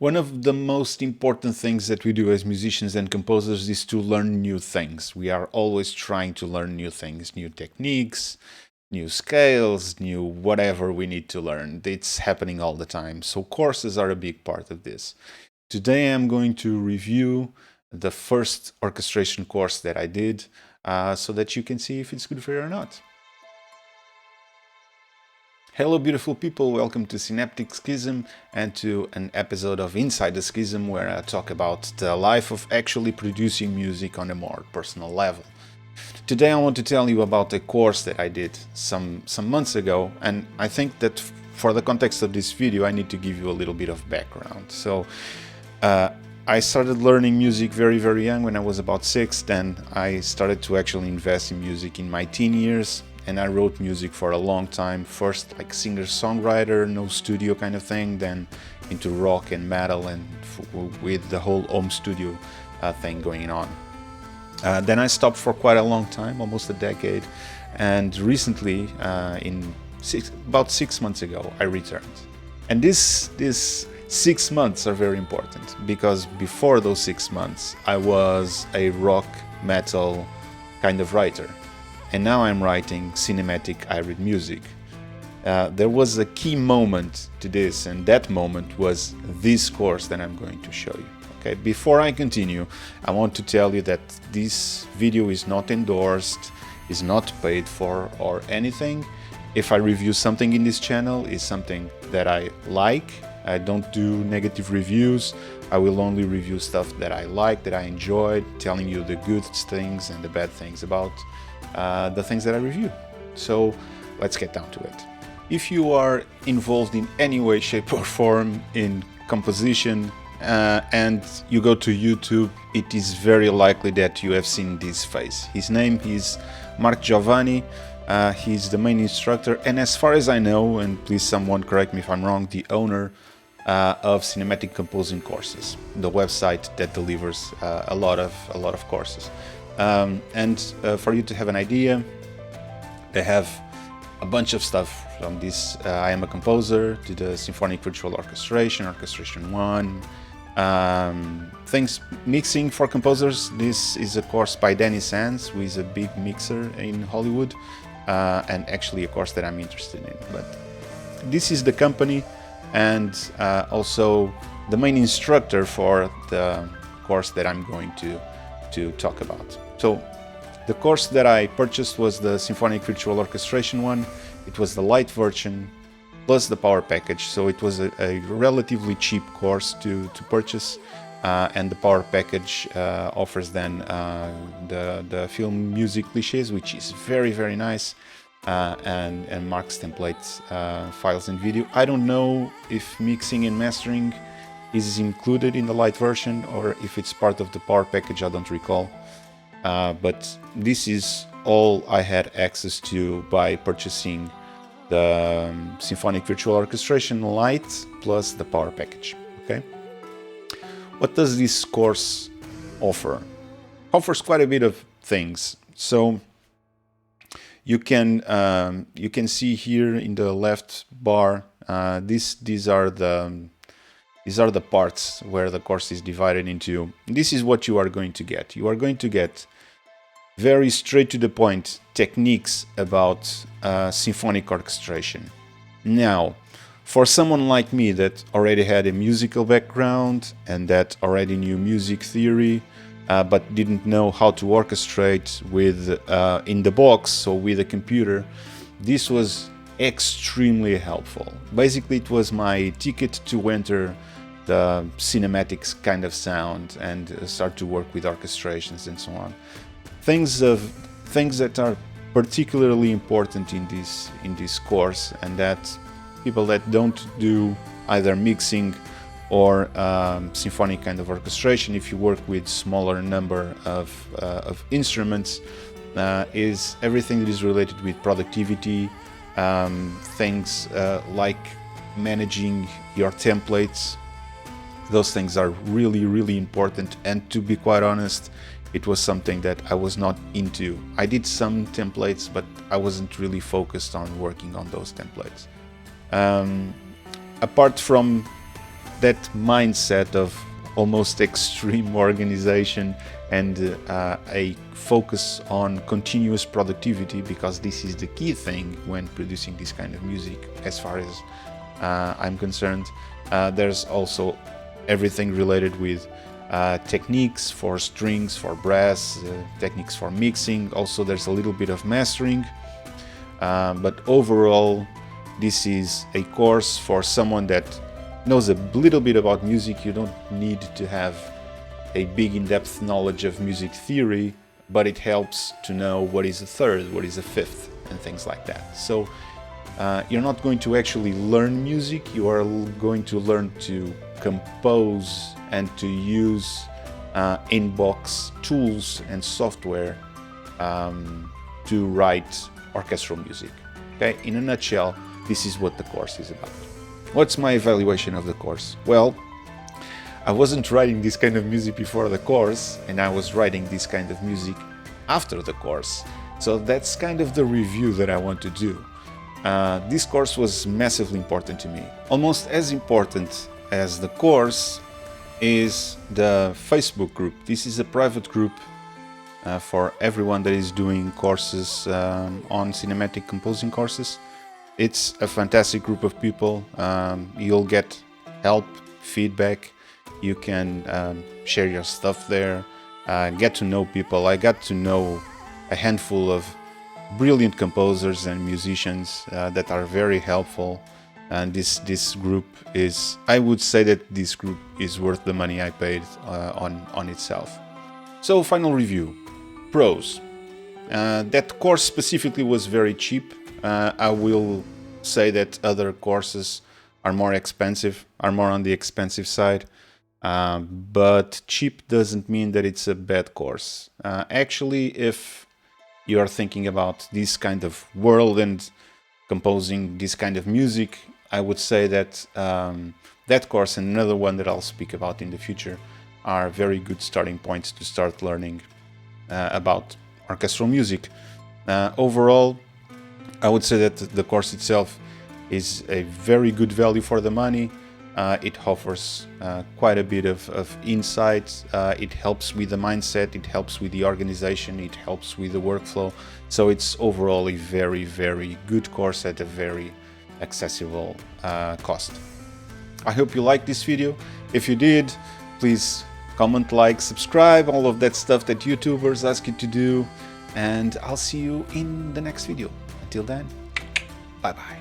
One of the most important things that we do as musicians and composers is to learn new things. We are always trying to learn new things, new techniques, new scales, new whatever we need to learn. It's happening all the time. So courses are a big part of this. Today I'm going to review the first orchestration course that I did so that you can see if it's good for you or not. Hello beautiful people, welcome to Synaptic Schism and to an episode of Inside the Schism where I talk about the life of actually producing music on a more personal level. Today I want to tell you about a course that I did some months ago, and I think that for the context of this video I need to give you a little bit of background. So I started learning music very young. When I was about 6, then I started to actually invest in music in my teen years. And I wrote music for a long time, first like singer-songwriter, no studio kind of thing, then into rock and metal and with the whole home studio thing going on. Then I stopped for quite a long time, almost a decade, and recently, about 6 months ago, I returned. And these 6 months are very important, because before those 6 months, I was a rock, metal kind of writer. And now I'm writing cinematic hybrid music. There was a key moment to this, and that moment was this course that I'm going to show you. Okay, before I continue, I want to tell you that this video is not endorsed, is not paid for or anything. If I review something in this channel, it's something that I like. I don't do negative reviews. I will only review stuff that I like, that I enjoyed, telling you the good things and the bad things about the things that I review. So let's get down to it. If you are involved in any way, shape or form in composition and you go to YouTube, it is very likely that you have seen this face. His name is Mark Giovanni. He's the main instructor, and as far as I know, and please someone correct me if I'm wrong, the owner of Cinematic Composing Courses, the website that delivers a lot of courses. For you to have an idea, they have a bunch of stuff from this I Am a Composer to the Symphonic Virtual Orchestration, Orchestration 1, things mixing for composers. This is a course by Danny Sands, who is a big mixer in Hollywood, and actually a course that I'm interested in. But this is the company and also the main instructor for the course that I'm going to talk about. So the course that I purchased was the Symphonic Virtual Orchestration one. It was the light version plus the power package, so it was a relatively cheap course to purchase, and the power package offers then the film music cliches, which is very nice, and Mark's templates, files and video. I don't know if mixing and mastering is included in the light version or if it's part of the power package, I don't recall. But this is all I had access to by purchasing the Symphonic Virtual Orchestration Lite plus the power package. Okay, what does this course offer? Offers quite a bit of things. So you can see here in the left bar, these are the parts where the course is divided into. This is what you are going to get. You are going to get very straight to the point techniques about symphonic orchestration. Now, for someone like me that already had a musical background and that already knew music theory, but didn't know how to orchestrate with in the box, so with a computer, this was extremely helpful. Basically, it was my ticket to enter the cinematics kind of sound and start to work with orchestrations and so on. Things that are particularly important in this course, and that people that don't do either mixing or symphonic kind of orchestration, if you work with smaller number of instruments, is everything that is related with productivity, things like managing your templates. Those things are really important, and to be quite honest, it was something that I was not into. I did some templates, but I wasn't really focused on working on those templates. Apart from that mindset of almost extreme organization and a focus on continuous productivity, because this is the key thing when producing this kind of music as far as I'm concerned. There's also everything related with techniques for strings, for brass, techniques for mixing. Also there's a little bit of mastering, but overall this is a course for someone that knows a little bit about music. You don't need to have a big in-depth knowledge of music theory, but it helps to know what is a third, what is a fifth, and things like that. So you're not going to actually learn music, you are going to learn to compose and to use in-box tools and software to write orchestral music. Okay, in a nutshell, this is what the course is about. What's my evaluation of the course? Well, I wasn't writing this kind of music before the course, and I was writing this kind of music after the course. So that's kind of the review that I want to do. This course was massively important to me. Almost as important as the course is the Facebook group. This is a private group for everyone that is doing courses on cinematic composing courses. It's a fantastic group of people. You'll get help, feedback. You can share your stuff there, get to know people. I got to know a handful of brilliant composers and musicians that are very helpful. And this group is, I would say that this group is worth the money I paid on itself. So final review. Pros. That course specifically was very cheap. I will say that other courses are more expensive, are more on the expensive side. But cheap doesn't mean that it's a bad course. Actually, if you are thinking about this kind of world and composing this kind of music, I would say that that course and another one that I'll speak about in the future are very good starting points to start learning about orchestral music. Overall, I would say that the course itself is a very good value for the money. It offers quite a bit of insight. It helps with the mindset, it helps with the organization, it helps with the workflow. So it's overall a very, very good course at a very accessible cost. I hope you liked this video. If you did, please comment, like, subscribe, all of that stuff that YouTubers ask you to do. And I'll see you in the next video. Until then, bye-bye.